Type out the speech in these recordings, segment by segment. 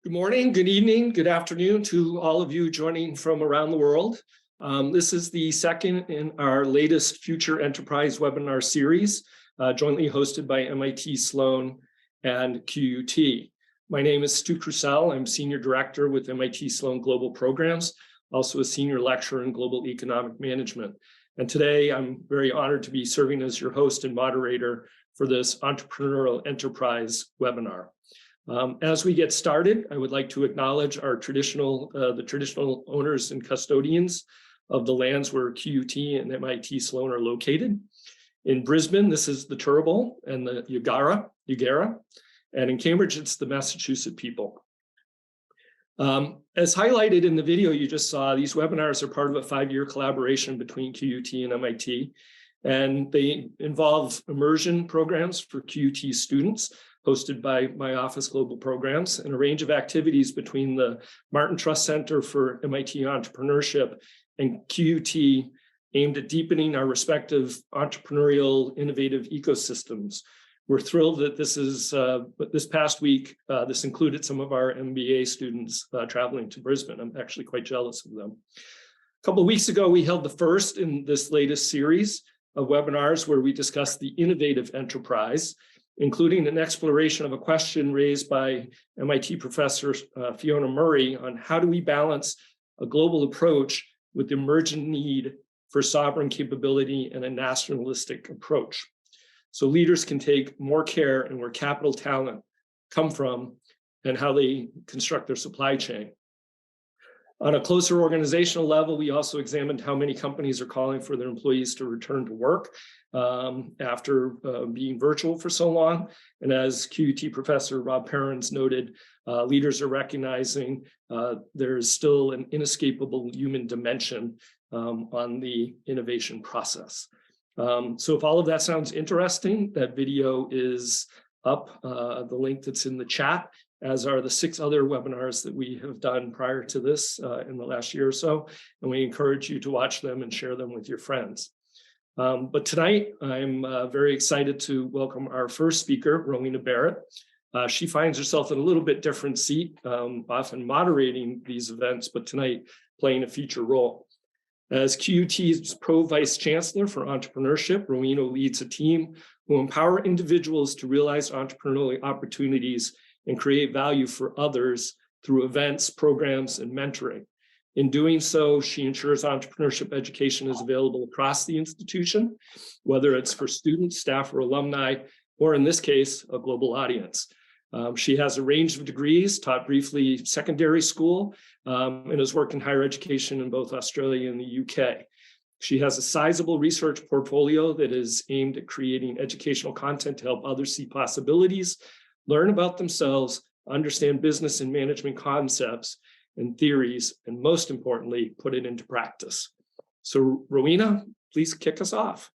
Good morning, good evening, good afternoon to all of you joining from around the world. This is the second in our latest Future Enterprise webinar series, jointly hosted by MIT Sloan and QUT. My name is Stu Crusell. I'm Senior Director with MIT Sloan Global Programs, also a Senior Lecturer in Global Economic Management. And today I'm very honored to be serving as your host and moderator for this Entrepreneurial Enterprise webinar. As we get started, I would like to acknowledge our the traditional owners and custodians of the lands where QUT and MIT Sloan are located. In Brisbane, this is the Turrbal and the Yagara, and in Cambridge, it's the Massachusetts people. As highlighted in the video you just saw, these webinars are part of a 5-year collaboration between QUT and MIT, and they involve immersion programs for QUT students, hosted by my office Global Programs, and a range of activities between the Martin Trust Center for MIT Entrepreneurship and QUT aimed at deepening our respective entrepreneurial innovative ecosystems. We're thrilled that this past week, this included some of our MBA students traveling to Brisbane. I'm actually quite jealous of them. A couple of weeks ago, we held the first in this latest series of webinars where we discussed the innovative enterprise, including an exploration of a question raised by MIT professor Fiona Murray on how do we balance a global approach with the emergent need for sovereign capability and a nationalistic approach. So leaders can take more care in where capital talent come from and how they construct their supply chain. On a closer organizational level, we also examined how many companies are calling for their employees to return to work after being virtual for so long. And as QUT professor Rob Perrins noted, leaders are recognizing there is still an inescapable human dimension on the innovation process. So if all of that sounds interesting, that video is up, the link that's in the chat, as are the 6 other webinars that we have done prior to this in the last year or so. And we encourage you to watch them and share them with your friends. But tonight, I'm very excited to welcome our first speaker, Rowena Barrett. She finds herself in a little bit different seat, often moderating these events, but tonight playing a feature role. As QUT's Pro-Vice Chancellor for Entrepreneurship, Rowena leads a team who empower individuals to realize entrepreneurial opportunities and create value for others through events, programs, and mentoring. In doing so, she ensures entrepreneurship education is available across the institution, whether it's for students, staff, or alumni, or in this case, a global audience. She has a range of degrees, taught briefly secondary school, and has worked in higher education in both Australia and the UK. She has a sizable research portfolio that is aimed at creating educational content to help others see possibilities, learn about themselves, understand business and management concepts and theories, and most importantly, put it into practice. So Rowena, please kick us off.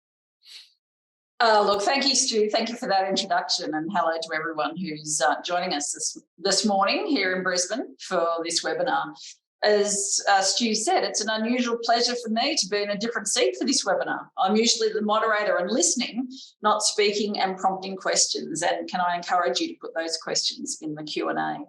Look, thank you, Stu. Thank you for that introduction, and hello to everyone who's joining us this morning here in Brisbane for this webinar. As Stu said, it's an unusual pleasure for me to be in a different seat for this webinar. I'm usually the moderator and listening, not speaking and prompting questions. And can I encourage you to put those questions in the Q&A?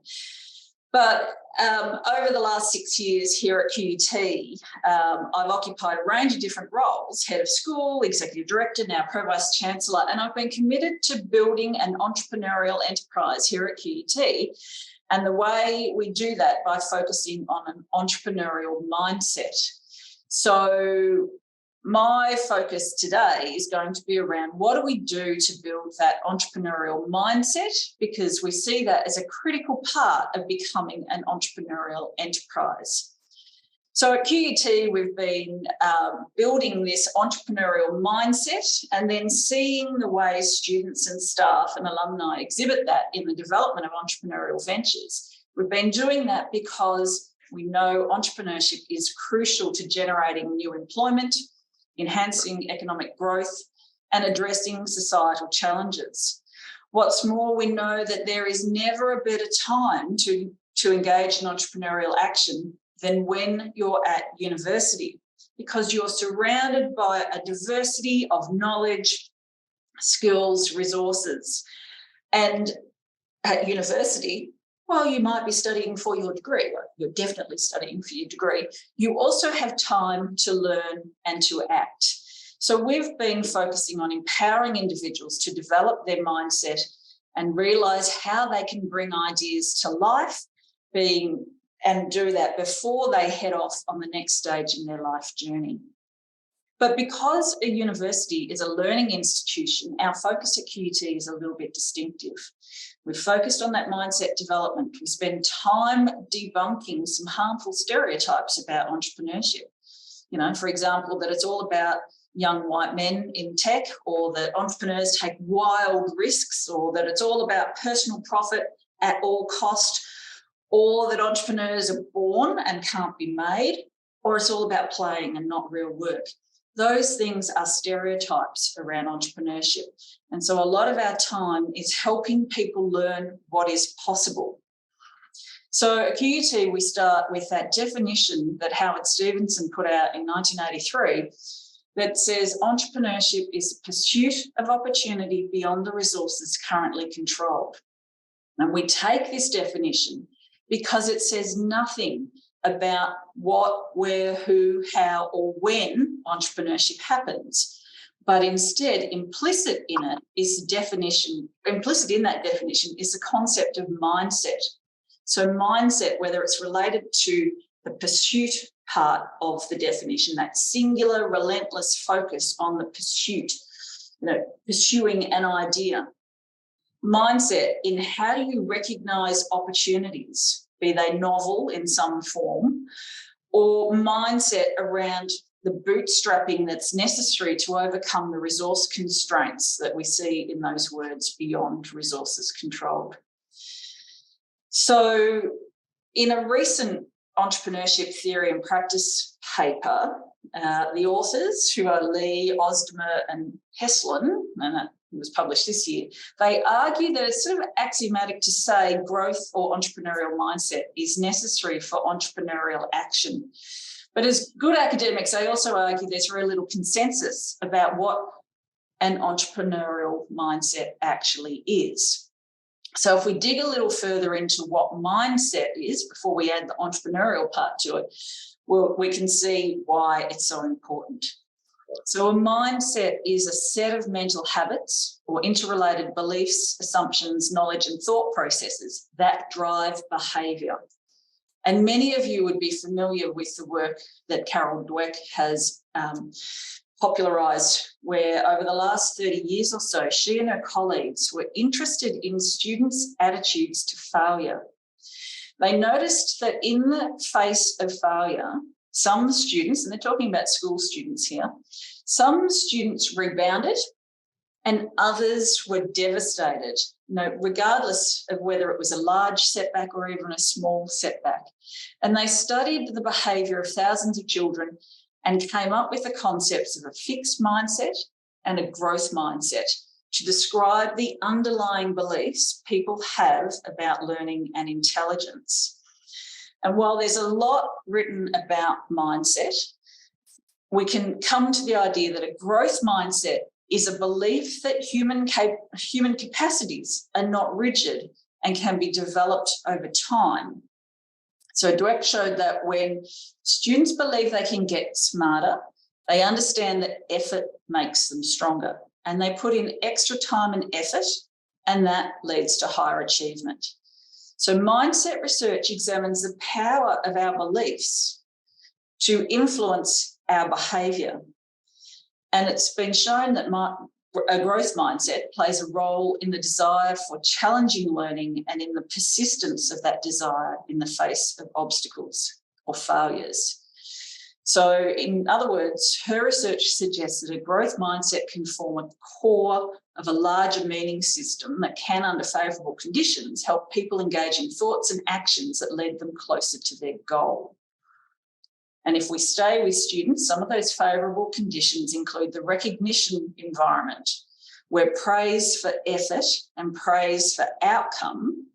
But over the last 6 years here at QUT, I've occupied a range of different roles: head of school, executive director, now pro-vice chancellor, and I've been committed to building an entrepreneurial enterprise here at QUT. And the way we do that by focusing on an entrepreneurial mindset. So my focus today is going to be around what do we do to build that entrepreneurial mindset, because we see that as a critical part of becoming an entrepreneurial enterprise. So at QUT, we've been building this entrepreneurial mindset and then seeing the ways students and staff and alumni exhibit that in the development of entrepreneurial ventures. We've been doing that because we know entrepreneurship is crucial to generating new employment, enhancing economic growth, and addressing societal challenges. What's more, we know that there is never a better time to engage in entrepreneurial action than when you're at university, because you're surrounded by a diversity of knowledge, skills, resources. And at university, while you might be studying for your degree, well, you're definitely studying for your degree, you also have time to learn and to act. So we've been focusing on empowering individuals to develop their mindset and realise how they can bring ideas to life, and do that before they head off on the next stage in their life journey. But because a university is a learning institution, our focus at QUT is a little bit distinctive. We've focused on that mindset development. We spend time debunking some harmful stereotypes about entrepreneurship. You know, for example, that it's all about young white men in tech, or that entrepreneurs take wild risks, or that it's all about personal profit at all cost, or that entrepreneurs are born and can't be made, or it's all about playing and not real work. Those things are stereotypes around entrepreneurship. And so a lot of our time is helping people learn what is possible. So at QUT, we start with that definition that Howard Stevenson put out in 1983 that says entrepreneurship is pursuit of opportunity beyond the resources currently controlled. And we take this definition because it says nothing about what, where, who, how, or when entrepreneurship happens. But instead, implicit in that definition is the concept of mindset. So mindset, whether it's related to the pursuit part of the definition, that singular, relentless focus on the pursuit, pursuing an idea. Mindset in how do you recognise opportunities, be they novel in some form, or mindset around the bootstrapping that's necessary to overcome the resource constraints that we see in those words beyond resources controlled. So in a recent entrepreneurship theory and practice paper, the authors, who are Lee, Osdemer and Heslin, and it was published this year, they argue that it's sort of axiomatic to say growth or entrepreneurial mindset is necessary for entrepreneurial action. But as good academics, they also argue there's very little consensus about what an entrepreneurial mindset actually is. So if we dig a little further into what mindset is before we add the entrepreneurial part to it, we can see why it's so important. So a mindset is a set of mental habits or interrelated beliefs, assumptions, knowledge and thought processes that drive behaviour. And many of you would be familiar with the work that Carol Dweck has popularised, where over the last 30 years or so, she and her colleagues were interested in students' attitudes to failure. They noticed that in the face of failure, some students, and they're talking about school students here, some students rebounded and others were devastated, regardless of whether it was a large setback or even a small setback. And they studied the behaviour of thousands of children and came up with the concepts of a fixed mindset and a growth mindset to describe the underlying beliefs people have about learning and intelligence. And while there's a lot written about mindset, we can come to the idea that a growth mindset is a belief that human capacities are not rigid and can be developed over time. So Dweck showed that when students believe they can get smarter, they understand that effort makes them stronger, and they put in extra time and effort, and that leads to higher achievement. So mindset research examines the power of our beliefs to influence our behaviour. And it's been shown that a growth mindset plays a role in the desire for challenging learning and in the persistence of that desire in the face of obstacles or failures. So in other words, her research suggests that a growth mindset can form a core of a larger meaning system that can, under favourable conditions, help people engage in thoughts and actions that lead them closer to their goal. And if we stay with students, some of those favourable conditions include the recognition environment, where praise for effort and praise for outcome,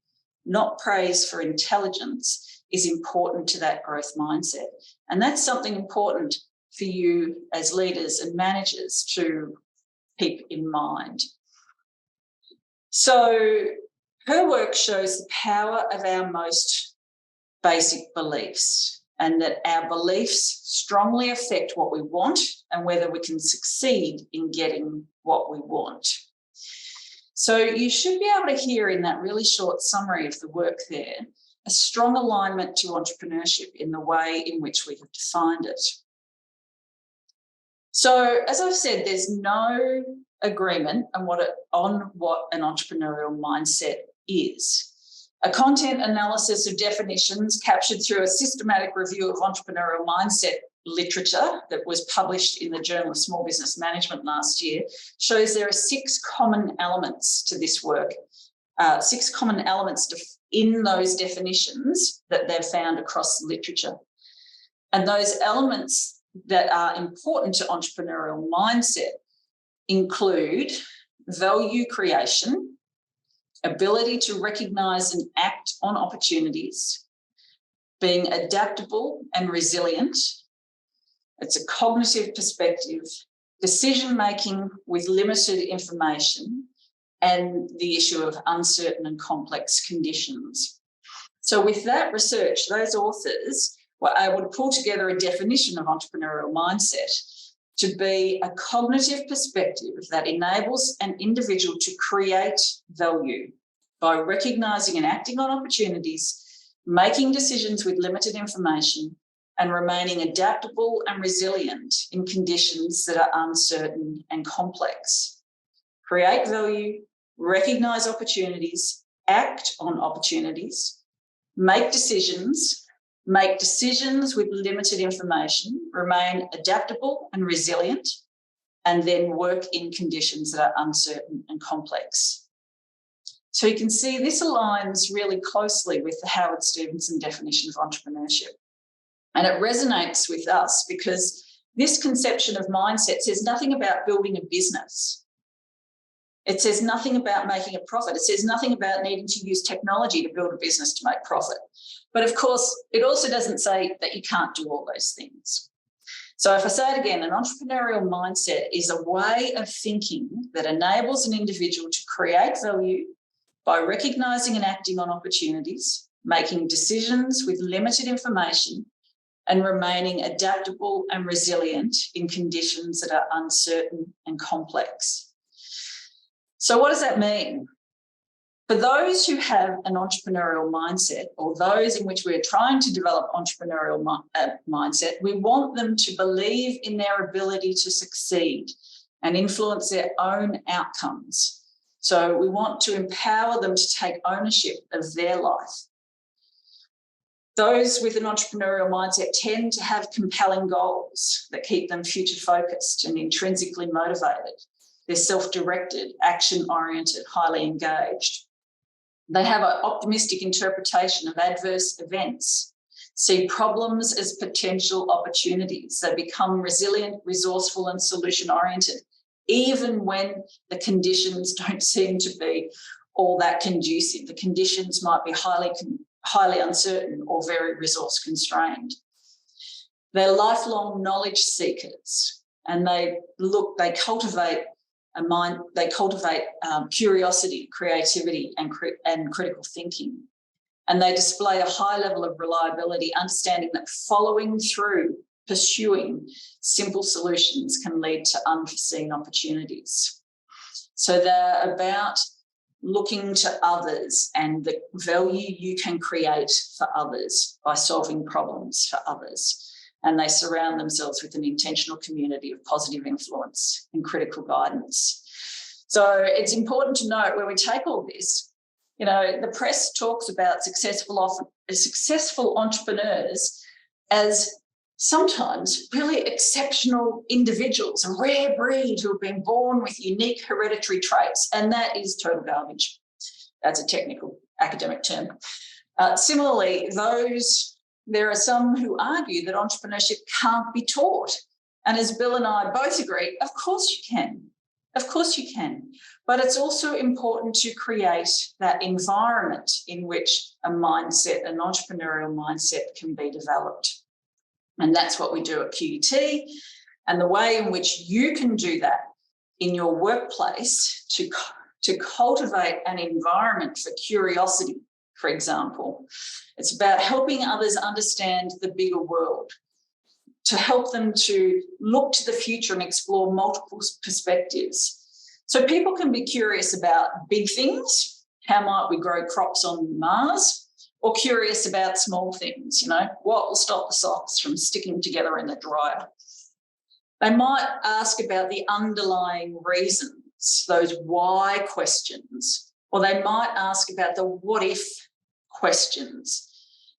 not praise for intelligence, is important to that growth mindset. And that's something important for you as leaders and managers to keep in mind. So Her work shows the power of our most basic beliefs, and that our beliefs strongly affect what we want and whether we can succeed in getting what we want. So you should be able to hear in that really short summary of the work there a strong alignment to entrepreneurship in the way in which we have defined it. So, as I've said, there's no agreement on what an entrepreneurial mindset is. A content analysis of definitions captured through a systematic review of entrepreneurial mindset literature that was published in the Journal of Small Business Management last year shows there are 6 common elements to this work, 6 common elements in those definitions that they've found across the literature. And those elements that are important to entrepreneurial mindset include value creation, ability to recognise and act on opportunities, being adaptable and resilient. It's a cognitive perspective, decision-making with limited information, and the issue of uncertain and complex conditions. So with that research, those authors were able to pull together a definition of entrepreneurial mindset to be a cognitive perspective that enables an individual to create value by recognising and acting on opportunities, making decisions with limited information, and remaining adaptable and resilient in conditions that are uncertain and complex. Create value, recognise opportunities, act on opportunities, make decisions with limited information, remain adaptable and resilient, and then work in conditions that are uncertain and complex. So you can see this aligns really closely with the Howard Stevenson definition of entrepreneurship. And it resonates with us because this conception of mindset says nothing about building a business. It says nothing about making a profit. It says nothing about needing to use technology to build a business to make profit. But of course, it also doesn't say that you can't do all those things. So if I say it again, an entrepreneurial mindset is a way of thinking that enables an individual to create value by recognising and acting on opportunities, making decisions with limited information, and remaining adaptable and resilient in conditions that are uncertain and complex. So what does that mean? For those who have an entrepreneurial mindset, or those in which we're trying to develop entrepreneurial mindset, we want them to believe in their ability to succeed and influence their own outcomes. So we want to empower them to take ownership of their life. Those with an entrepreneurial mindset tend to have compelling goals that keep them future-focused and intrinsically motivated. They're self-directed, action-oriented, highly engaged. They have an optimistic interpretation of adverse events, see problems as potential opportunities. They become resilient, resourceful, and solution-oriented, even when the conditions don't seem to be all that conducive. The conditions might be highly uncertain or very resource constrained. They're lifelong knowledge seekers, and they cultivate a mind. They cultivate curiosity, creativity, and critical thinking. And they display a high level of reliability, understanding that following through, pursuing simple solutions can lead to unforeseen opportunities. So they're about looking to others and the value you can create for others by solving problems for others. And they surround themselves with an intentional community of positive influence and critical guidance. So it's important to note when we take all this, you know, the press talks about successful entrepreneurs as sometimes really exceptional individuals, a rare breed who have been born with unique hereditary traits, and that is total garbage. That's a technical academic term. Similarly, there are some who argue that entrepreneurship can't be taught. And as Bill and I both agree, of course you can. Of course you can. But it's also important to create that environment in which an entrepreneurial mindset can be developed. And that's what we do at QUT. And the way in which you can do that in your workplace to to cultivate an environment for curiosity, for example. It's about helping others understand the bigger world, to help them to look to the future and explore multiple perspectives. So people can be curious about big things. How might we grow crops on Mars? Or curious about small things, what will stop the socks from sticking together in the dryer? They might ask about the underlying reasons, those why questions, or they might ask about the what if questions.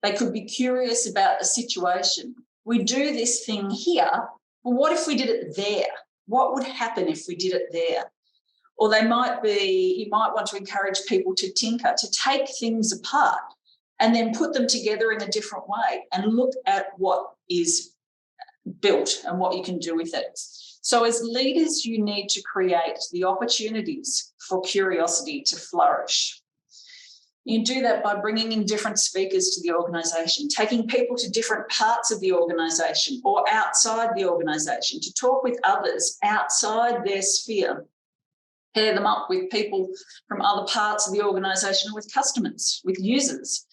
They could be curious about a situation. We do this thing here, but what if we did it there? What would happen if we did it there? Or you might want to encourage people to tinker, to take things apart and then put them together in a different way and look at what is built and what you can do with it. So as leaders, you need to create the opportunities for curiosity to flourish. You do that by bringing in different speakers to the organisation, taking people to different parts of the organisation or outside the organisation to talk with others outside their sphere. Pair them up with people from other parts of the organisation, with customers, with users.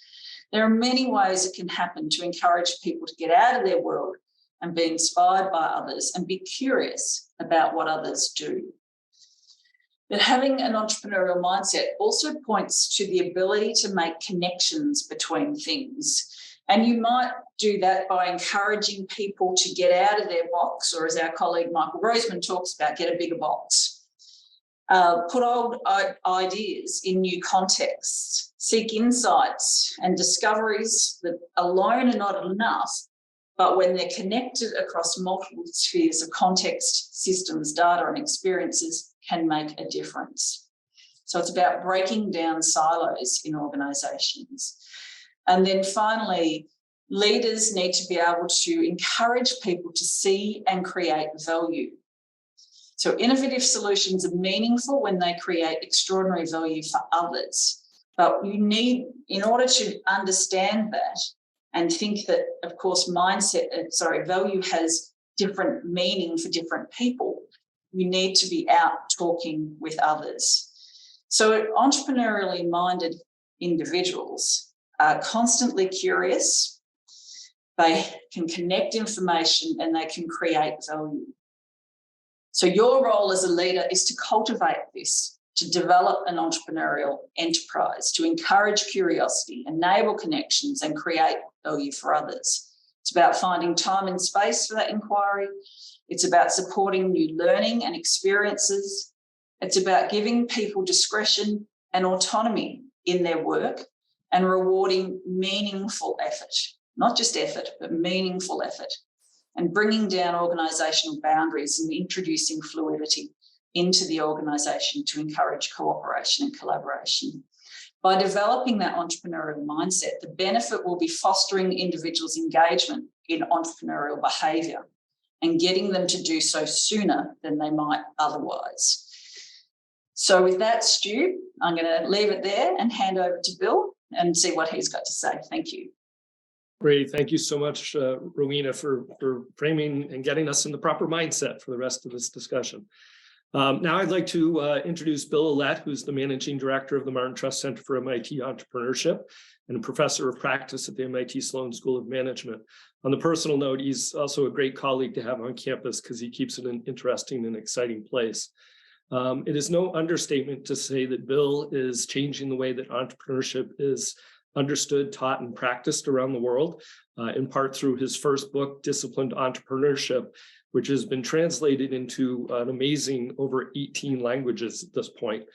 There are many ways it can happen to encourage people to get out of their world and be inspired by others and be curious about what others do. But having an entrepreneurial mindset also points to the ability to make connections between things. And you might do that by encouraging people to get out of their box, or as our colleague Michael Roseman talks about, get a bigger box. Put old ideas in new contexts, seek insights and discoveries that alone are not enough, but when they're connected across multiple spheres of context, systems, data and experiences, can make a difference. So it's about breaking down silos in organisations. And then finally, leaders need to be able to encourage people to see and create value. So innovative solutions are meaningful when they create extraordinary value for others. But you need, in order to understand that and think that, of course, value has different meaning for different people, you need to be out talking with others. So entrepreneurially minded individuals are constantly curious, they can connect information and they can create value. So your role as a leader is to cultivate this, to develop an entrepreneurial enterprise, to encourage curiosity, enable connections and create value for others. It's about finding time and space for that inquiry. It's about supporting new learning and experiences. It's about giving people discretion and autonomy in their work and rewarding meaningful effort, not just effort, but meaningful effort, and bringing down organisational boundaries and introducing fluidity into the organisation to encourage cooperation and collaboration. By developing that entrepreneurial mindset, the benefit will be fostering individuals' engagement in entrepreneurial behaviour and getting them to do so sooner than they might otherwise. So with that, Stu, I'm going to leave it there and hand over to Bill and see what he's got to say. Thank you. Great. Thank you so much, Rowena, for framing and getting us in the proper mindset for the rest of this discussion. Now I'd like to introduce Bill Aulet, who's the Managing Director of the Martin Trust Center for MIT Entrepreneurship and a Professor of Practice at the MIT Sloan School of Management. On the personal note, he's also a great colleague to have on campus because he keeps it an interesting and exciting place. It is no understatement to say that Bill is changing the way that entrepreneurship is understood, taught, and practiced around the world, in part through his first book, Disciplined Entrepreneurship, which has been translated into an amazing over 18 languages at this point.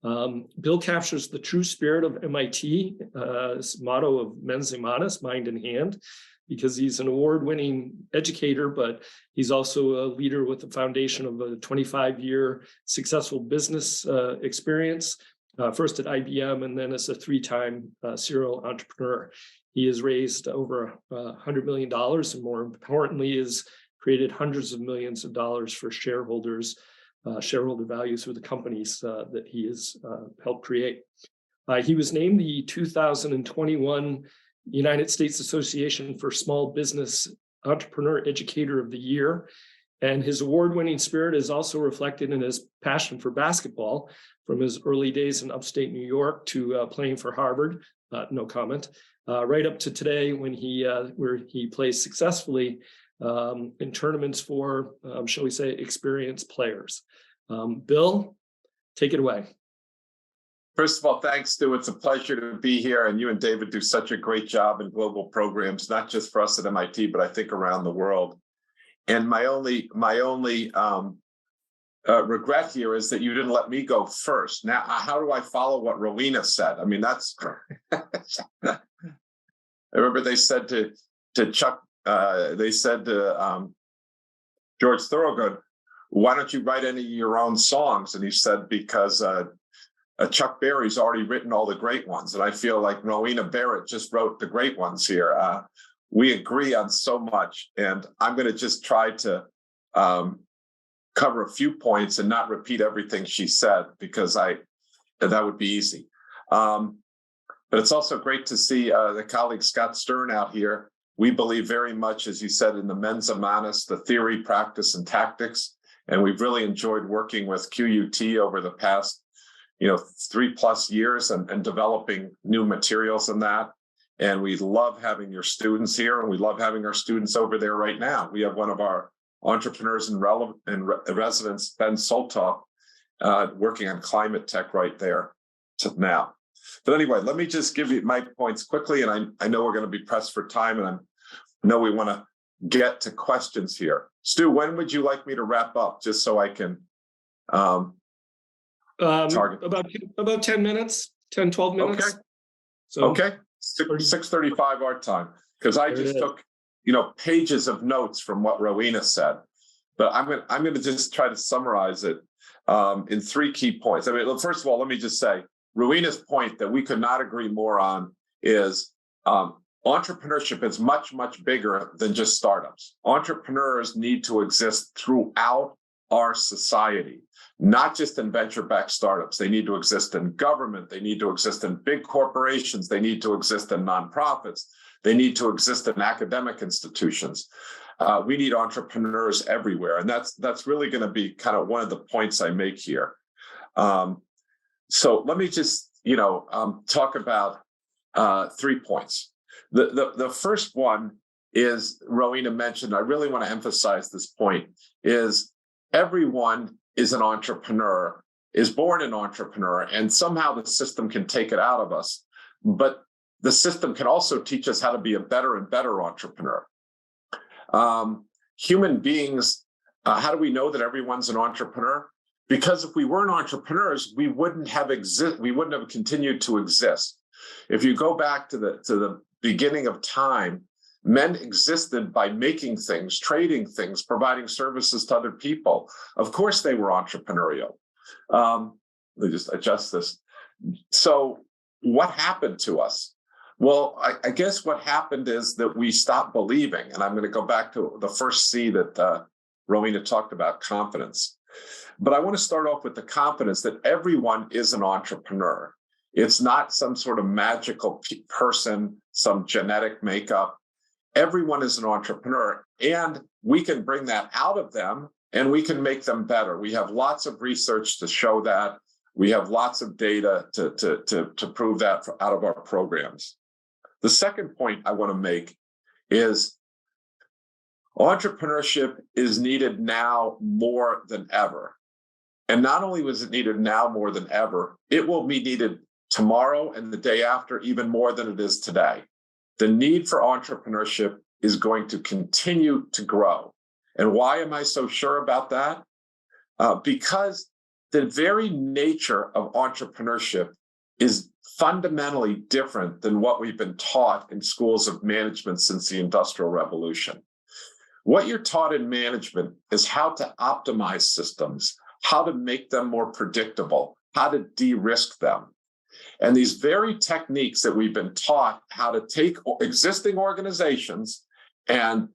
Bill captures the true spirit of MIT, motto of Mens Humanus, mind and hand, because he's an award-winning educator, but he's also a leader with the foundation of a 25-year successful business experience, first at IBM and then as a 3-time serial entrepreneur. He has raised over $100 million and more importantly has created hundreds of millions of dollars for shareholders, shareholder values for the companies that he has helped create. He was named the 2021 United States Association for Small Business Entrepreneur Educator of the Year. And his award-winning spirit is also reflected in his passion for basketball, from his early days in upstate New York to playing for Harvard, no comment, right up to today when where he plays successfully in tournaments for, shall we say, experienced players. Bill, take it away. First of all, thanks, Stu. It's a pleasure to be here. And you and David do such a great job in global programs, not just for us at MIT, but I think around the world. And my only regret here is that you didn't let me go first. Now, how do I follow what Rowena said? I mean, that's. I remember they said to Chuck, they said to George Thorogood, "Why don't you write any of your own songs?" And he said, "Because Chuck Berry's already written all the great ones." And I feel like Rowena Barrett just wrote the great ones here. We agree on so much, and I'm going to just try to cover a few points and not repeat everything she said, because that would be easy. But it's also great to see the colleague Scott Stern out here. We believe very much, as you said, in the mens humanis, the theory, practice, and tactics. And we've really enjoyed working with QUT over the past 3+ years and developing new materials in that. And we love having your students here, and we love having our students over there right now. We have one of our entrepreneurs in residence, Ben Soltoff, working on climate tech right there now. But anyway, let me just give you my points quickly, and I know we're going to be pressed for time, and I know we want to get to questions here. Stu, when would you like me to wrap up, just so I can target? About 10 minutes, 10, 12 minutes. Okay. So okay. 6:35 our time, because I just took pages of notes from what Rowena said, but I'm going to just try to summarize it in 3 key points. I mean, first of all, let me just say Rowena's point that we could not agree more on is entrepreneurship is much, much bigger than just startups. Entrepreneurs need to exist throughout our society, not just in venture-backed startups. They need to exist in government. They need to exist in big corporations. They need to exist in nonprofits. They need to exist in academic institutions. We need entrepreneurs everywhere. And that's really going to be kind of one of the points I make here. So let me just, talk about 3 points. The first one is, Rowena mentioned, I really want to emphasize this point, is everyone is an entrepreneur, is born an entrepreneur, and somehow the system can take it out of us. But the system can also teach us how to be a better and better entrepreneur. Human beings, how do we know that everyone's an entrepreneur? Because if we weren't entrepreneurs, we wouldn't have continued to exist. If you go back to the beginning of time, men existed by making things, trading things, providing services to other people. Of course, they were entrepreneurial. Let me just adjust this. So what happened to us? Well, I guess what happened is that we stopped believing. And I'm going to go back to the first C that Rowena talked about, confidence. But I want to start off with the confidence that everyone is an entrepreneur. It's not some sort of magical person, some genetic makeup. Everyone is an entrepreneur, and we can bring that out of them, and we can make them better. We have lots of research to show that. We have lots of data to prove that out of our programs. The second point I want to make is entrepreneurship is needed now more than ever. And not only was it needed now more than ever, it will be needed tomorrow and the day after even more than it is today. The need for entrepreneurship is going to continue to grow. And why am I so sure about that? Because the very nature of entrepreneurship is fundamentally different than what we've been taught in schools of management since the Industrial Revolution. What you're taught in management is how to optimize systems, how to make them more predictable, how to de-risk them. And these very techniques that we've been taught, how to take existing organizations and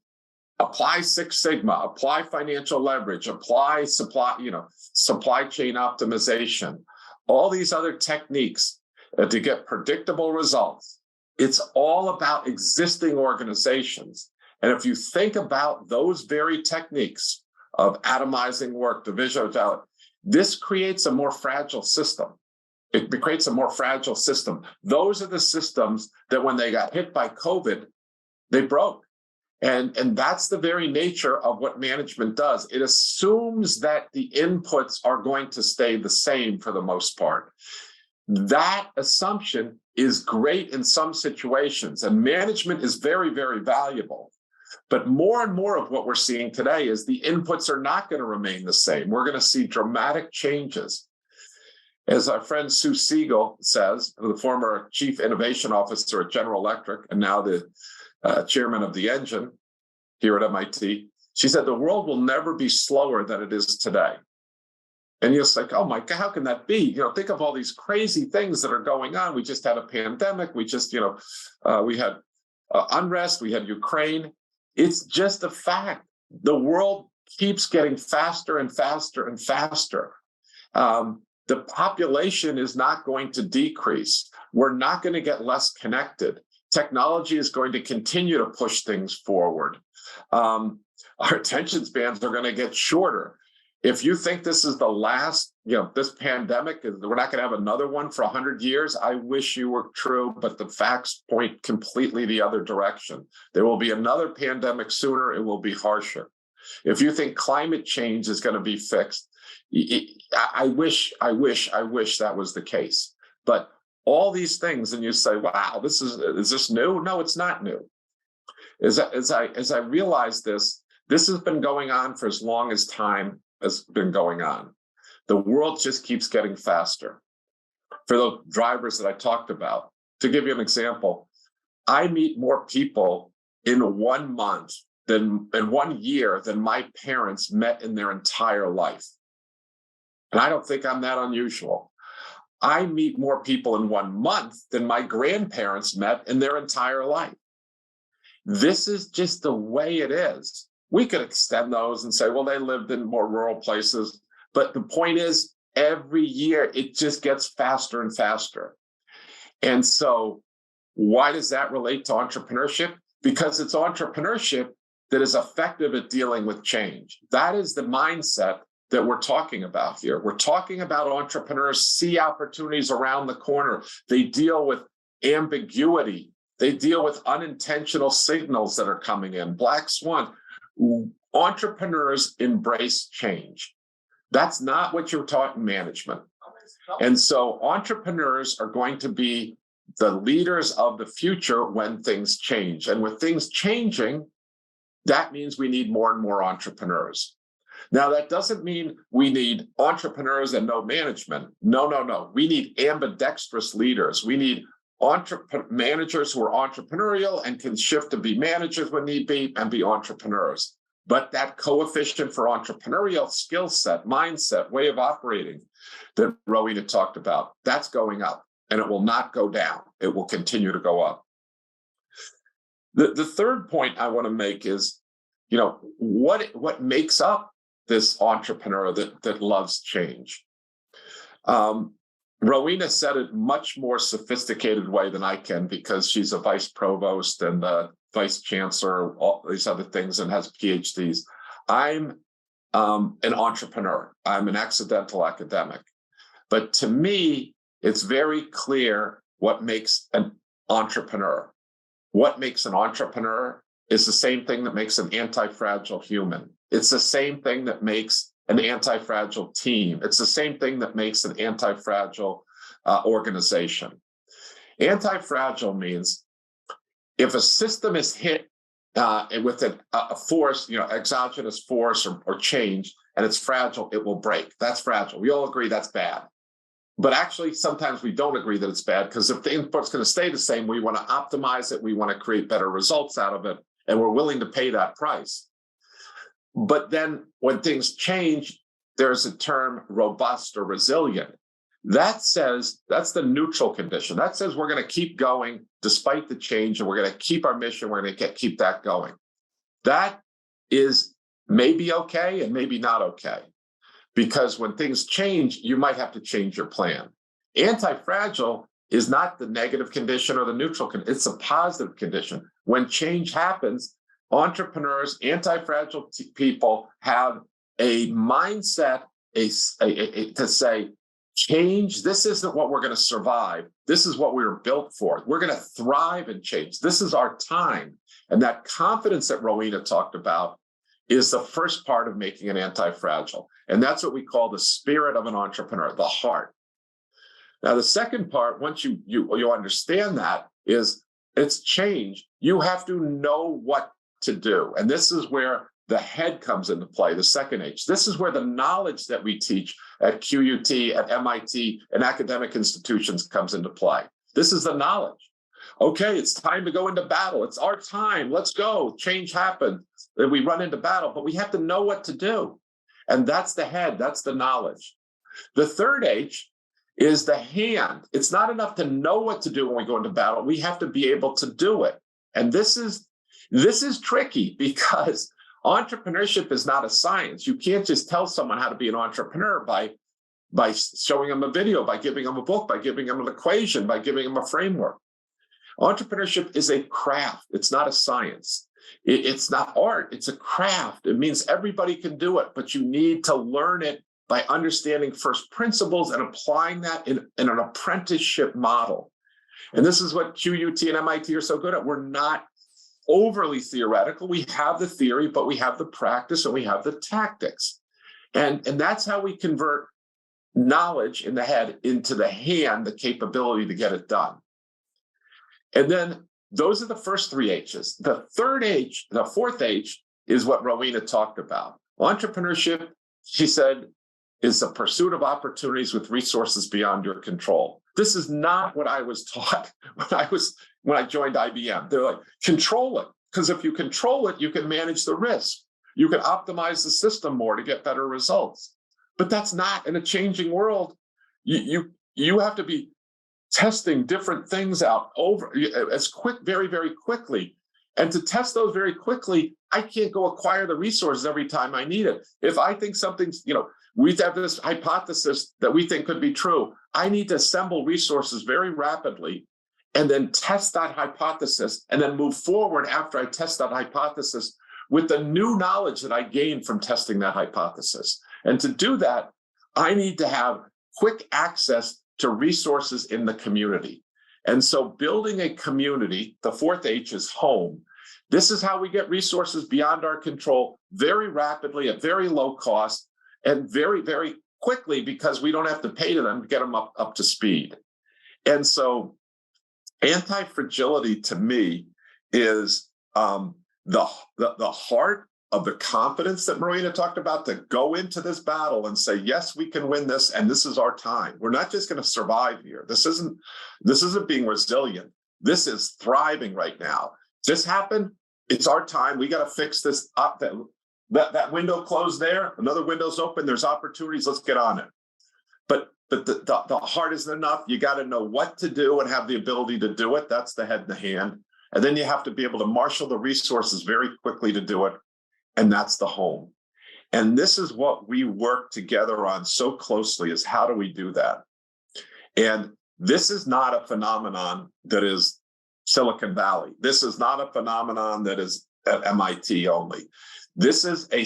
apply Six Sigma, apply financial leverage, apply supply chain optimization, all these other techniques to get predictable results. It's all about existing organizations. And if you think about those very techniques of atomizing work, division of talent. This creates a more fragile system. It creates a more fragile system. Those are the systems that when they got hit by COVID, they broke. And that's the very nature of what management does. It assumes that the inputs are going to stay the same for the most part. That assumption is great in some situations, and management is very, very valuable. But more and more of what we're seeing today is the inputs are not going to remain the same. We're going to see dramatic changes. As our friend Sue Siegel says, the former chief innovation officer at General Electric and now the chairman of the engine here at MIT, she said, the world will never be slower than it is today. And you're just like, oh my God, how can that be? Think of all these crazy things that are going on. We just had a pandemic. We just, we had unrest. We had Ukraine. It's just a fact. The world keeps getting faster and faster and faster. The population is not going to decrease. We're not going to get less connected. Technology is going to continue to push things forward. Our attention spans are going to get shorter. If you think this is the last, this pandemic, we're not going to have another one for 100 years, I wish you were true, but the facts point completely the other direction. There will be another pandemic sooner. It will be harsher. If you think climate change is going to be fixed, I wish that was the case. But all these things, and you say, wow, is this new? No, it's not new. As I realize this has been going on for as long as time has been going on. The world just keeps getting faster. For those drivers that I talked about, to give you an example, I meet more people in 1 month in 1 year than my parents met in their entire life. And I don't think I'm that unusual. I meet more people in 1 month than my grandparents met in their entire life. This is just the way it is. We could extend those and say, well, they lived in more rural places. But the point is, every year it just gets faster and faster. And so why does that relate to entrepreneurship? Because it's entrepreneurship that is effective at dealing with change. That is the mindset that we're talking about here. We're talking about entrepreneurs see opportunities around the corner. They deal with ambiguity. They deal with unintentional signals that are coming in. Black swan. Entrepreneurs embrace change. That's not what you're taught in management. And so entrepreneurs are going to be the leaders of the future when things change. And with things changing, that means we need more and more entrepreneurs. Now, that doesn't mean we need entrepreneurs and no management. No. We need ambidextrous leaders. We need managers who are entrepreneurial and can shift to be managers when need be and be entrepreneurs. But that coefficient for entrepreneurial skill set, mindset, way of operating that Rowena talked about, that's going up, and it will not go down. It will continue to go up. The third point I want to make is, what makes up this entrepreneur that loves change? Rowena said it much more sophisticated way than I can because she's a vice provost and a vice chancellor, all these other things, and has PhDs. I'm an entrepreneur. I'm an accidental academic. But to me, it's very clear what makes an entrepreneur. What makes an entrepreneur is the same thing that makes an anti-fragile human. It's the same thing that makes an anti-fragile team. It's the same thing that makes an anti-fragile organization. Anti-fragile means if a system is hit with a force, exogenous force or change, and it's fragile, it will break. That's fragile. We all agree that's bad. But actually, sometimes we don't agree that it's bad because if the input's going to stay the same, we want to optimize it. We want to create better results out of it, and we're willing to pay that price. But then when things change, there's a term robust or resilient. That says that's the neutral condition. That says we're going to keep going despite the change, and we're going to keep our mission. We're going to keep that going. That is maybe okay and maybe not okay. Because when things change, you might have to change your plan. Anti-fragile is not the negative condition or the neutral condition. It's a positive condition. When change happens, entrepreneurs, anti-fragile people have a mindset, to say, change, this isn't what we're going to survive. This is what we were built for. We're going to thrive in change. This is our time. And that confidence that Rowena talked about is the first part of making an anti-fragile. And that's what we call the spirit of an entrepreneur, the heart. Now, the second part, once you understand that, is it's change. You have to know what to do. And this is where the head comes into play, the second H. This is where the knowledge that we teach at QUT, at MIT, and academic institutions comes into play. This is the knowledge. Okay, it's time to go into battle. It's our time. Let's go. Change happened. Then we run into battle, but we have to know what to do. And that's the head. That's the knowledge. The third H is the hand. It's not enough to know what to do when we go into battle. We have to be able to do it. And this is tricky because entrepreneurship is not a science. You can't just tell someone how to be an entrepreneur by showing them a video, by giving them a book, by giving them an equation, by giving them a framework. Entrepreneurship is a craft. It's not a science. It's not art. It's a craft. It means everybody can do it, but you need to learn it by understanding first principles and applying that in an apprenticeship model. And this is what QUT and MIT are so good at. We're not overly theoretical. We have the theory, but we have the practice and we have the tactics. And that's how we convert knowledge in the head into the hand, the capability to get it done. And then those are the first three H's. The third H, the fourth H, is what Rowena talked about. Entrepreneurship, she said, is the pursuit of opportunities with resources beyond your control. This is not what I was taught when I joined IBM. They're like, control it, because if you control it, you can manage the risk. You can optimize the system more to get better results. But that's not in a changing world. You have to be testing different things out very, very quickly. And to test those very quickly, I can't go acquire the resources every time I need it. If I think something's, we have this hypothesis that we think could be true, I need to assemble resources very rapidly and then test that hypothesis and then move forward after I test that hypothesis with the new knowledge that I gained from testing that hypothesis. And to do that, I need to have quick access to resources in the community. And so building a community, the fourth H is home. This is how we get resources beyond our control very rapidly at very low cost and very, very quickly because we don't have to pay to them to get them up to speed. And so anti-fragility to me is the heart of the confidence that Rowena talked about, to go into this battle and say, yes, we can win this, and this is our time. We're not just going to survive here. This isn't being resilient. This is thriving right now. This happened. It's our time. We got to fix this up. That window closed there. Another window's open. There's opportunities. Let's get on it. But the heart isn't enough. You got to know what to do and have the ability to do it. That's the head and the hand. And then you have to be able to marshal the resources very quickly to do it. And that's the home. And this is what we work together on so closely, is how do we do that? And this is not a phenomenon that is Silicon Valley. This is not a phenomenon that is at MIT only. This is a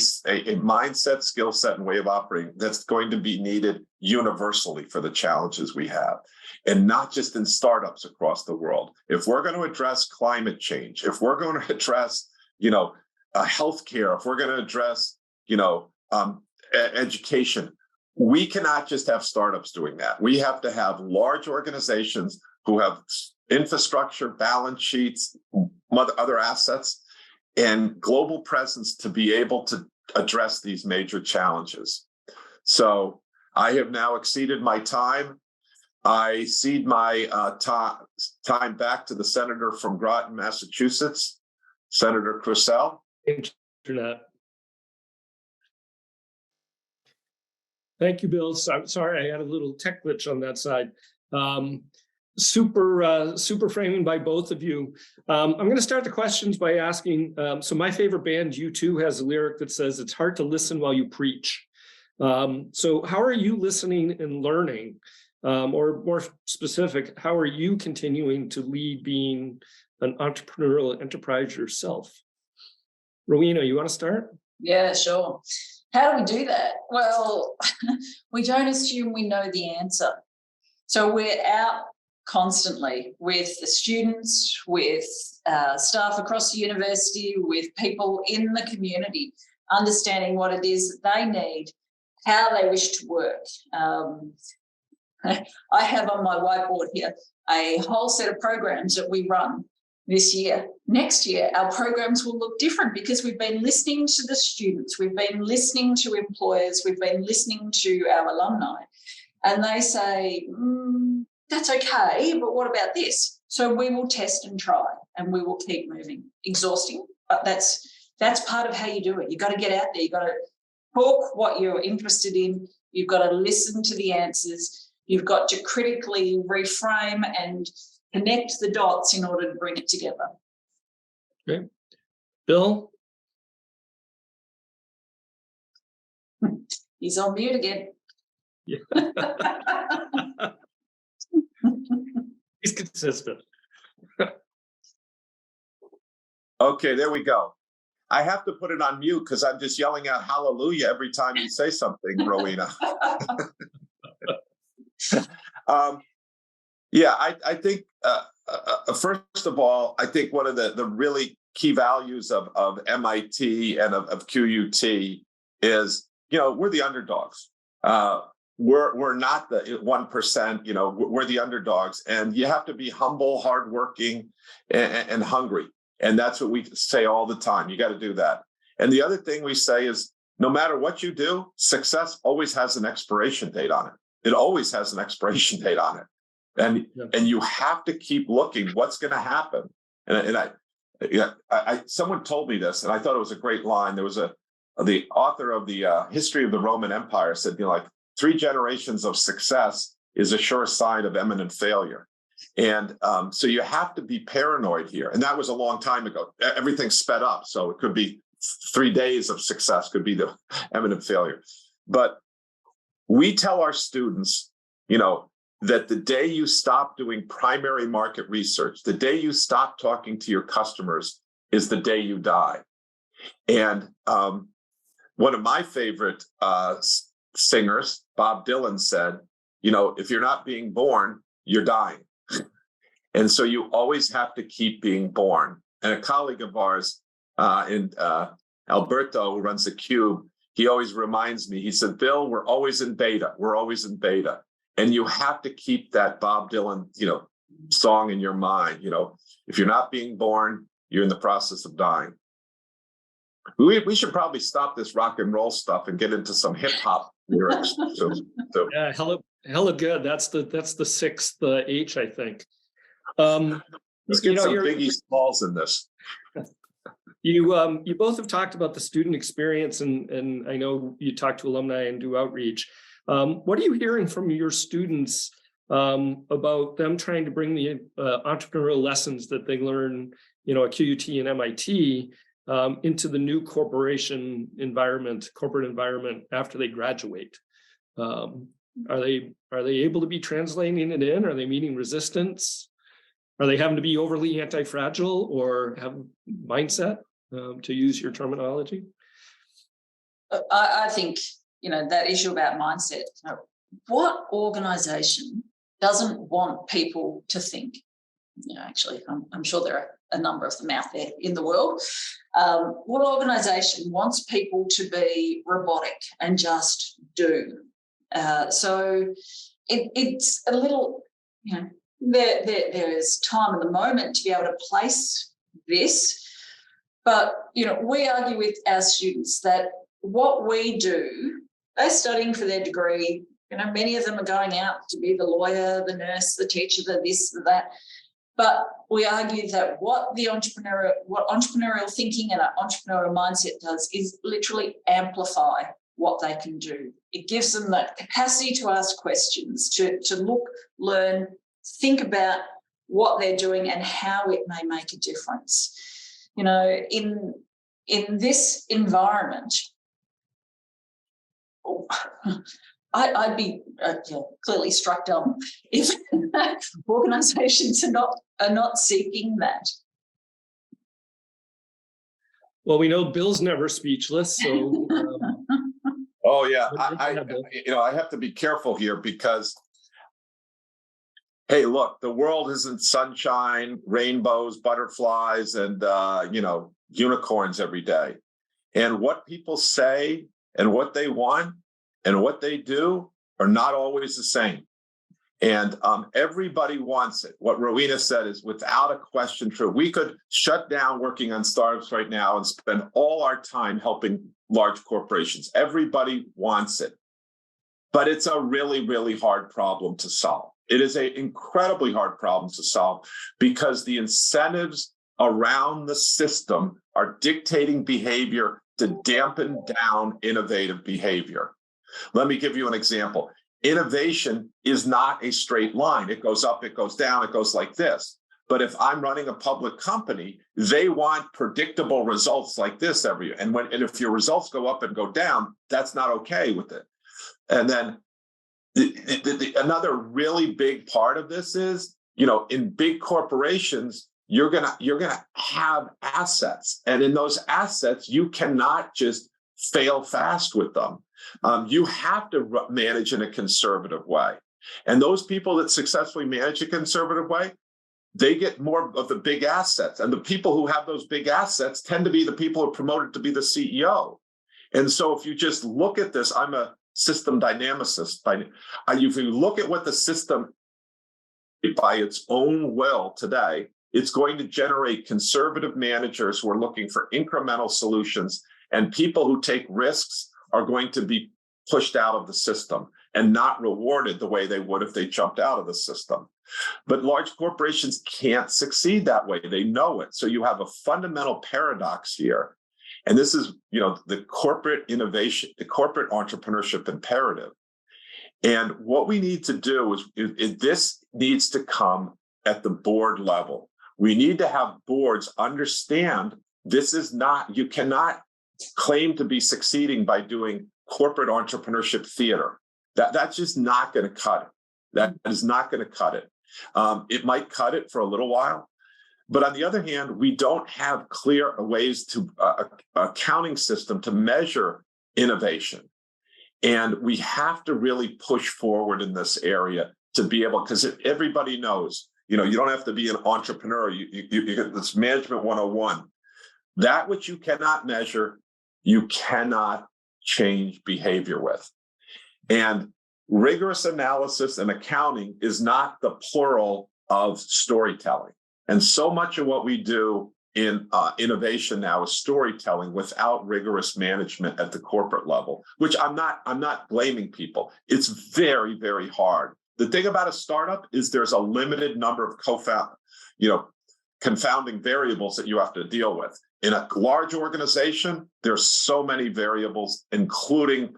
mindset, skill set, and way of operating that's going to be needed universally for the challenges we have, and not just in startups across the world. If we're going to address climate change, if we're going to address, healthcare, if we're going to address, education, we cannot just have startups doing that. We have to have large organizations who have infrastructure, balance sheets, other assets, and global presence to be able to address these major challenges. So I have now exceeded my time. I cede my time back to the senator from Groton, Massachusetts, Senator Crusell. Internet. Thank you, Bill. Sorry, I had a little tech glitch on that side. Super framing by both of you. I'm going to start the questions by asking, so my favorite band, U2, has a lyric that says, "It's hard to listen while you preach." So how are you listening and learning? Or more specific, how are you continuing to lead being an entrepreneurial enterprise yourself? Rowena, you want to start? Yeah, sure. How do we do that? Well, we don't assume we know the answer. So we're out constantly with the students, with staff across the university, with people in the community, understanding what it is that they need, how they wish to work. I have on my whiteboard here a whole set of programs that we run this year. Next year, our programs will look different because we've been listening to the students, we've been listening to employers, we've been listening to our alumni, and they say, that's okay, but what about this? So we will test and try, and we will keep moving. Exhausting, but that's part of how you do it. You've got to get out there. You've got to talk what you're interested in. You've got to listen to the answers. You've got to critically reframe and connect the dots in order to bring it together. Okay. Bill? He's on mute again. Yeah. He's consistent. Okay, there we go. I have to put it on mute because I'm just yelling out hallelujah every time you say something, Rowena. Yeah, I think, first of all, I think one of the really key values of MIT and of QUT is, we're the underdogs. We're not the 1%, we're the underdogs, and you have to be humble, hardworking, and hungry. And that's what we say all the time. You got to do that. And the other thing we say is, no matter what you do, success always has an expiration date on it. It always has an expiration date on it. And you have to keep looking what's going to happen. And someone told me this, and I thought it was a great line. There was the author of the History of the Roman Empire said, 3 generations of success is a sure sign of imminent failure. And so you have to be paranoid here. And that was a long time ago. Everything's sped up. So it could be 3 days of success, could be the imminent failure. But we tell our students, that the day you stop doing primary market research, the day you stop talking to your customers is the day you die. And one of my favorite singers, Bob Dylan, said, if you're not being born, you're dying. And so you always have to keep being born. And a colleague of ours in Alberto, who runs the Cube, he always reminds me, he said, Bill, we're always in beta. We're always in beta. And you have to keep that Bob Dylan, song in your mind. If you're not being born, you're in the process of dying. We should probably stop this rock and roll stuff and get into some hip hop lyrics. Yeah, hella good. That's the 6th H, I think. Let's get some Biggie Smalls in this. You both have talked about the student experience, and I know you talk to alumni and do outreach. What are you hearing from your students about them trying to bring the entrepreneurial lessons that they learn, at QUT and MIT into the new corporate environment after they graduate? Are they able to be translating it in? Are they meeting resistance? Are they having to be overly anti-fragile or have mindset, to use your terminology? I think, that issue about mindset, what organization doesn't want people to think? Actually, I'm sure there are a number of them out there in the world. What organization wants people to be robotic and just do? So it's a little, there is time in the moment to be able to place this. But, we argue with our students that what we do, they're studying for their degree. Many of them are going out to be the lawyer, the nurse, the teacher, the this, the that. But we argue that what entrepreneurial thinking and an entrepreneurial mindset does is literally amplify what they can do. It gives them that capacity to ask questions, to look, learn, think about what they're doing and how it may make a difference. In this environment, I'd be clearly struck dumb if organisations are not seeking that. Well, we know Bill's never speechless, so Oh yeah, Yeah, Bill. I have to be careful here because, hey, look, the world isn't sunshine, rainbows, butterflies, and unicorns every day. And what people say and what they want and what they do are not always the same. And everybody wants it. What Rowena said is without a question true. We could shut down working on startups right now and spend all our time helping large corporations. Everybody wants it. But it's a really, really hard problem to solve. It is an incredibly hard problem to solve because the incentives around the system are dictating behavior to dampen down innovative behavior. Let me give you an example. Innovation is not a straight line. It goes up, it goes down, it goes like this. But if I'm running a public company, they want predictable results like this every year. And if your results go up and go down, that's not okay with it. And then another really big part of this is, in big corporations, you're gonna have assets, and in those assets, you cannot just fail fast with them. You have to manage in a conservative way, and those people that successfully manage a conservative way, they get more of the big assets, and the people who have those big assets tend to be the people who are promoted to be the CEO. And so, if you just look at this, I'm a system dynamicist. If you look at what the system, by its own will today, it's going to generate conservative managers who are looking for incremental solutions, and people who take risks are going to be pushed out of the system and not rewarded the way they would if they jumped out of the system. But large corporations can't succeed that way. They know it. So you have a fundamental paradox here. And this is, the corporate innovation, the corporate entrepreneurship imperative. And what we need to do is this needs to come at the board level. We need to have boards understand this is not, you cannot claim to be succeeding by doing corporate entrepreneurship theater. That's just not going to cut it. That is not going to cut it. It might cut it for a little while. But on the other hand, we don't have clear ways to accounting system to measure innovation. And we have to really push forward in this area to be able, because everybody knows, you don't have to be an entrepreneur. You get this management 101. That which you cannot measure, you cannot change behavior with. And rigorous analysis and accounting is not the plural of storytelling. And so much of what we do in innovation now is storytelling without rigorous management at the corporate level, which I'm not blaming people. It's very, very hard. The thing about a startup is there's a limited number of confounding variables that you have to deal with. In a large organization, there's so many variables, including,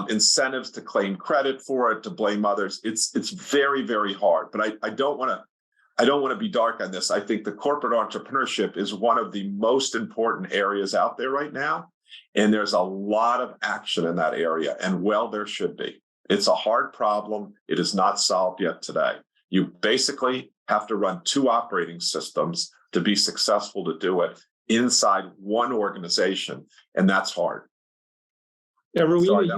incentives to claim credit for it, to blame others. It's very, very hard. But I don't want to be dark on this. I think the corporate entrepreneurship is one of the most important areas out there right now. And there's a lot of action in that area. And there should be. It's a hard problem. It is not solved yet today. You basically have to run 2 operating systems to be successful to do it inside one organization. And that's hard. Yeah, Rowena,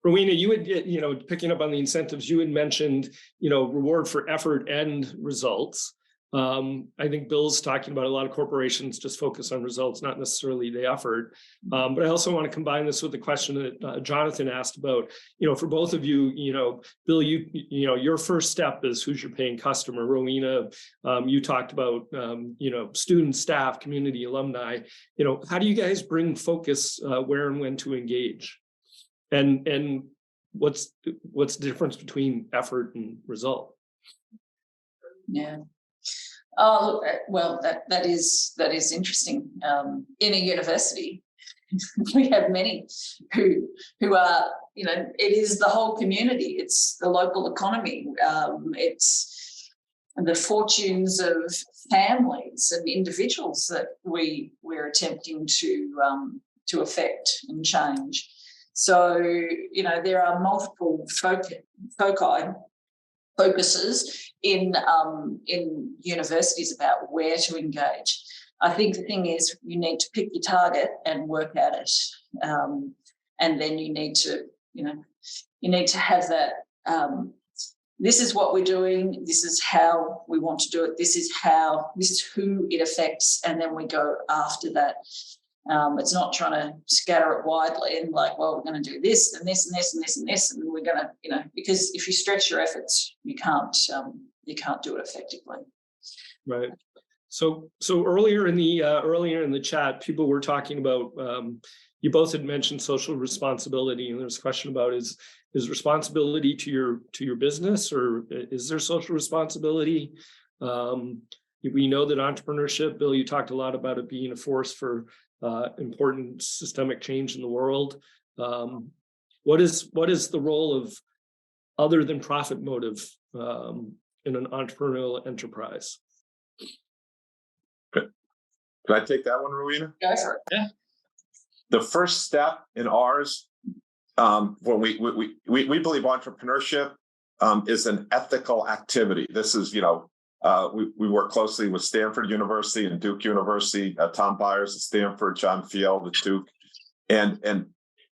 Rowena, you had, picking up on the incentives, you had mentioned, reward for effort and results. I think Bill's talking about a lot of corporations just focus on results, not necessarily the effort. But I also want to combine this with the question that Jonathan asked about, for both of you, Bill, your first step is who's your paying customer. Rowena, you talked about, students, staff, community, alumni. How do you guys bring focus where and when to engage? And what's the difference between effort and result? Yeah. Oh, well, that is interesting. In a university, we have many who are, it is the whole community. It's the local economy. It's the fortunes of families and individuals that we're attempting to affect and change. So, there are multiple focuses in universities about where to engage. I think the thing is you need to pick your target and work at it. And then you need to, have that, this is what we're doing, this is how we want to do it, this is who it affects, and then we go after that. It's not trying to scatter it widely and like, well, we're going to do this and this and this and this and this, and we're going to, because if you stretch your efforts, you can't do it effectively. Right. So earlier in the chat, people were talking about, you both had mentioned social responsibility, and there's a question about is responsibility to your business, or is there social responsibility? We know that entrepreneurship, Bill, you talked a lot about it being a force for important systemic change in the world. What is the role of other than profit motive in an entrepreneurial enterprise? Can I take that one, Rowena? Go for it. Yeah. The first step in ours, when we believe entrepreneurship is an ethical activity. This is, we work closely with Stanford University and Duke University, Tom Byers at Stanford, John Field at Duke. And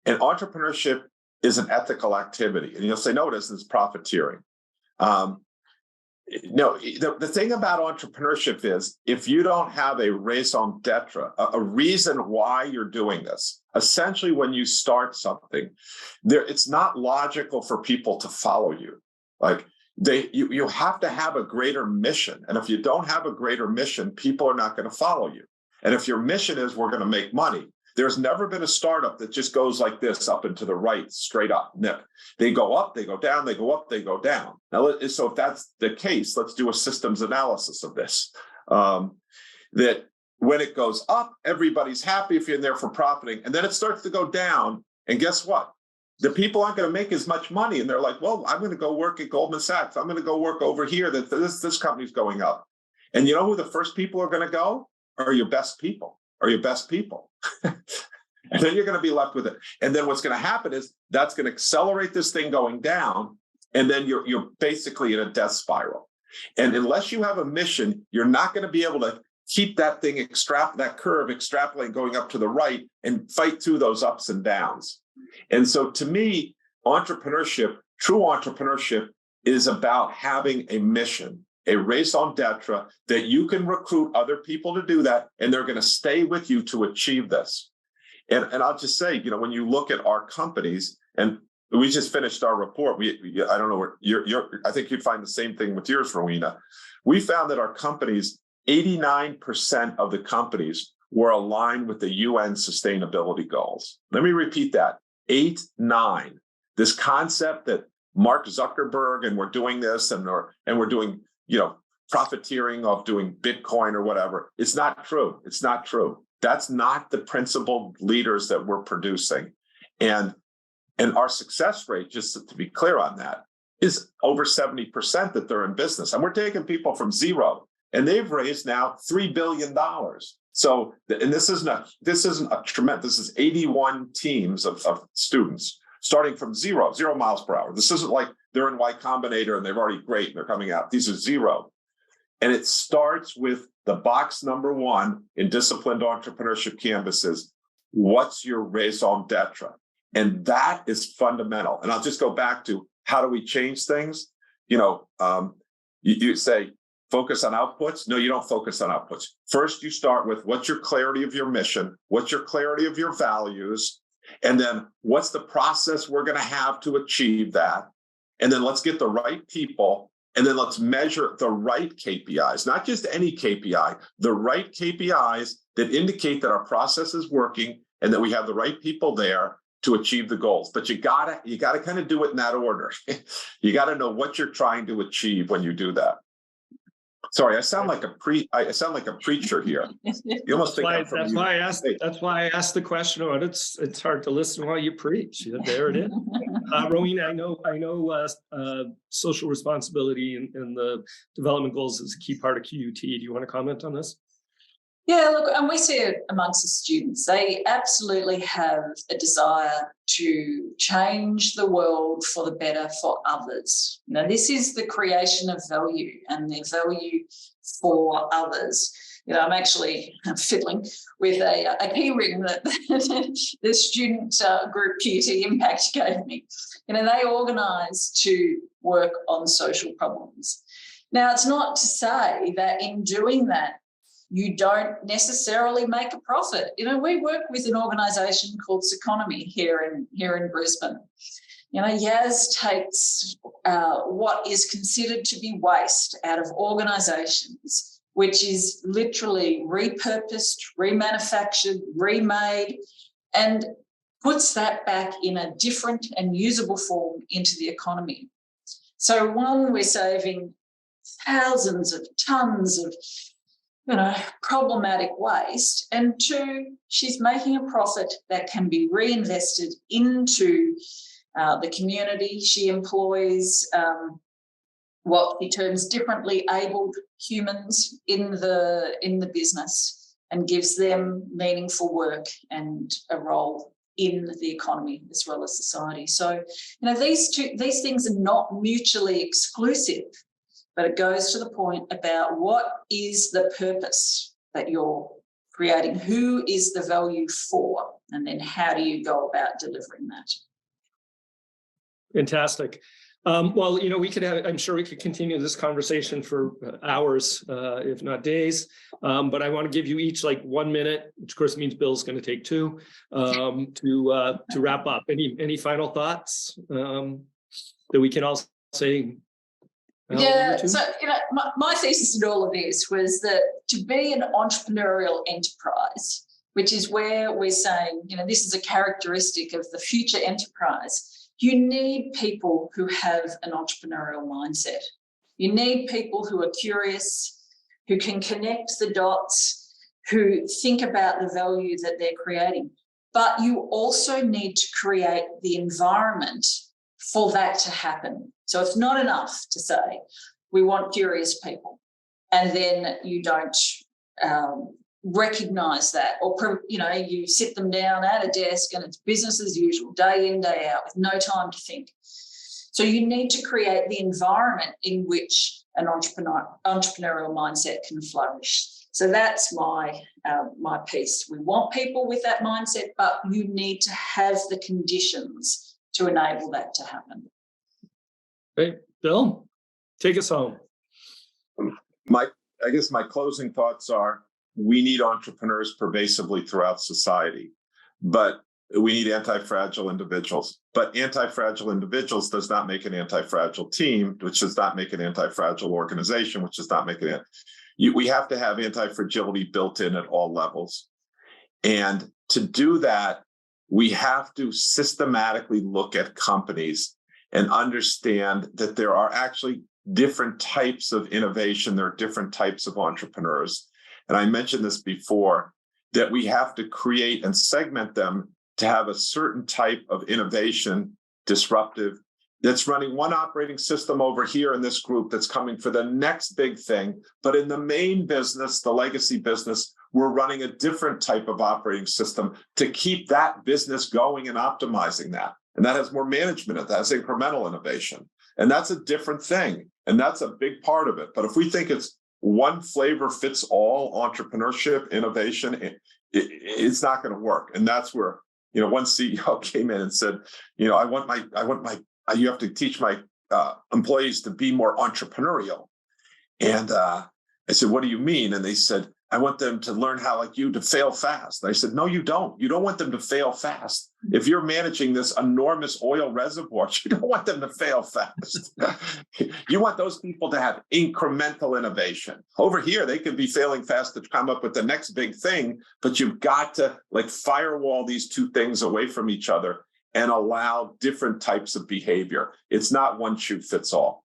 entrepreneurship is an ethical activity. And you'll say, no, it isn't, it's profiteering. No, the thing about entrepreneurship is if you don't have a raison d'etre, a reason why you're doing this, essentially when you start something, it's not logical for people to follow you. Like you have to have a greater mission. And if you don't have a greater mission, people are not going to follow you. And if your mission is we're going to make money, there's never been a startup that just goes like this, up and to the right, straight up. No, they go up, they go down, they go up, they go down. Now, so if that's the case, let's do a systems analysis of this. That when it goes up, everybody's happy if you're in there for profiting. And then it starts to go down. And guess what? The people aren't going to make as much money. And they're like, well, I'm going to go work at Goldman Sachs. I'm going to go work over here. That this company's going up. And you know who the first people are going to go? Are your best people. Are your best people. And then you're going to be left with it. And then what's going to happen is that's going to accelerate this thing going down. And then you're basically in a death spiral. And unless you have a mission, you're not going to be able to keep that thing that curve extrapolate going up to the right and fight through those ups and downs. And so to me, true entrepreneurship is about having a mission, a raison d'etre that you can recruit other people to do that, and they're going to stay with you to achieve this. And I'll just say, when you look at our companies, and we just finished our report, I don't know where I think you'd find the same thing with yours, Rowena. We found that our companies, 89% of the companies were aligned with the UN sustainability goals. Let me repeat that, 8-9. This concept that Mark Zuckerberg and we're doing this and we're doing, profiteering off doing Bitcoin or whatever. It's not true. It's not true. That's not the principled leaders that we're producing. And our success rate, just to be clear on that, is over 70% that they're in business. And we're taking people from zero, and they've raised now $3 billion. So, and this isn't a tremendous, this is 81 teams of students starting from zero miles per hour. This isn't like they're in Y Combinator and they've already great and they're coming out. These are zero. And it starts with the box number one in disciplined entrepreneurship canvases. What's your raison d'etre? And that is fundamental. And I'll just go back to how do we change things? You say, focus on outputs. No, you don't focus on outputs. First, you start with what's your clarity of your mission? What's your clarity of your values? And then what's the process we're going to have to achieve that? And then let's get the right people. And then let's measure the right KPIs, not just any KPI, the right KPIs that indicate that our process is working and that we have the right people there to achieve the goals. But you gotta kind of do it in that order. You got to know what you're trying to achieve when you do that. Sorry, I sound like a preacher here. You almost think that's why I asked the question. It's hard to listen while you preach. There it is. Rowena, I know social responsibility and the development goals is a key part of QUT. Do you want to comment on this? Yeah, look, and we see it amongst the students. They absolutely have a desire to change the world for the better for others. This is the creation of value and the value for others. I'm actually fiddling with a key ring that the student group QUT Impact gave me. They organise to work on social problems. Now, it's not to say that in doing that, you don't necessarily make a profit. We work with an organisation called Economy here in Brisbane. Yaz takes what is considered to be waste out of organisations, which is literally repurposed, remanufactured, remade, and puts that back in a different and usable form into the economy. So one, we're saving thousands of tonnes of problematic waste, and two, she's making a profit that can be reinvested into the community. She employs what she terms differently abled humans in the business and gives them meaningful work and a role in the economy as well as society. So, these things are not mutually exclusive, but it goes to the point about what is the purpose that you're creating, who is the value for, and then how do you go about delivering that? Fantastic. Well, I'm sure we could continue this conversation for hours, if not days. But I want to give you each like 1 minute, which of course means Bill's going to take 2, to wrap up. Any final thoughts that we can all say? Yeah, so my thesis in all of this was that to be an entrepreneurial enterprise, which is where we're saying, this is a characteristic of the future enterprise, you need people who have an entrepreneurial mindset. You need people who are curious, who can connect the dots, who think about the value that they're creating. But you also need to create the environment for that to happen. So it's not enough to say, we want curious people, and then you don't recognise that, or you sit them down at a desk and it's business as usual, day in, day out, with no time to think. So you need to create the environment in which an entrepreneurial mindset can flourish. So that's my piece. We want people with that mindset, but you need to have the conditions to enable that to happen. Great. Bill, take us home. I guess my closing thoughts are, we need entrepreneurs pervasively throughout society, but we need anti-fragile individuals. But anti-fragile individuals does not make an anti-fragile team, which does not make an anti-fragile organization, which does not make it. We have to have anti-fragility built in at all levels. And to do that, we have to systematically look at companies and understand that there are actually different types of innovation. There are different types of entrepreneurs. And I mentioned this before, that we have to create and segment them to have a certain type of innovation, disruptive, that's running one operating system over here in this group that's coming for the next big thing. But in the main business, the legacy business, we're running a different type of operating system to keep that business going and optimizing that. And that has more management, that has incremental innovation. And that's a different thing. And that's a big part of it. But if we think it's one flavor fits all entrepreneurship, innovation, it's not going to work. And that's where, one CEO came in and said, you have to teach my employees to be more entrepreneurial. And I said, what do you mean? And they said, I want them to learn how, like you, to fail fast. And I said, no, you don't. You don't want them to fail fast. If you're managing this enormous oil reservoir, you don't want them to fail fast. You want those people to have incremental innovation. Over here, they could be failing fast to come up with the next big thing, but you've got to firewall these two things away from each other and allow different types of behavior. It's not one shoe fits all.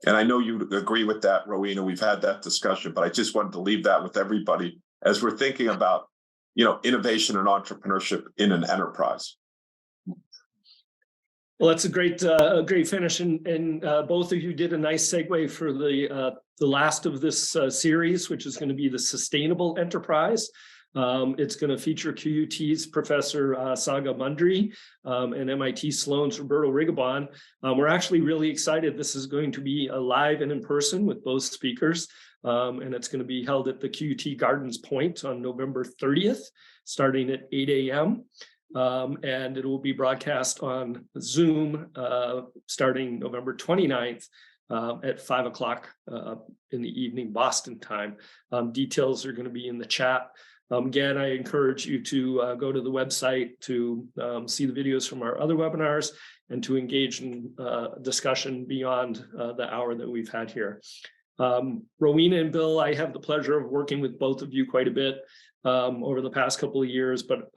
And I know you agree with that, Rowena. We've had that discussion, but I just wanted to leave that with everybody as we're thinking about, innovation and entrepreneurship in an enterprise. Well, that's a great finish, and both of you did a nice segue for the last of this series, which is going to be the sustainable enterprise. It's going to feature QUT's Professor Saga Mundry and MIT Sloan's Roberto Rigobon. We're actually really excited. This is going to be live and in person with both speakers. And it's going to be held at the QUT Gardens Point on November 30th, starting at 8 a.m. And it will be broadcast on Zoom starting November 29th at 5 o'clock in the evening, Boston time. Details are going to be in the chat. Again, I encourage you to go to the website to see the videos from our other webinars and to engage in discussion beyond the hour that we've had here. Rowena and Bill, I have the pleasure of working with both of you quite a bit over the past couple of years, but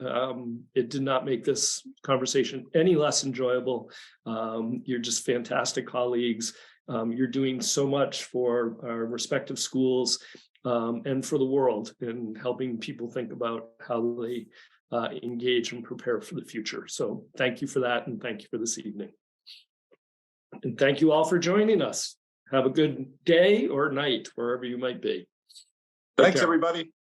it did not make this conversation any less enjoyable. You're just fantastic colleagues. You're doing so much for our respective schools and for the world in helping people think about how they engage and prepare for the future. So thank you for that, and thank you for this evening. And thank you all for joining us. Have a good day or night, wherever you might be. Thanks, everybody.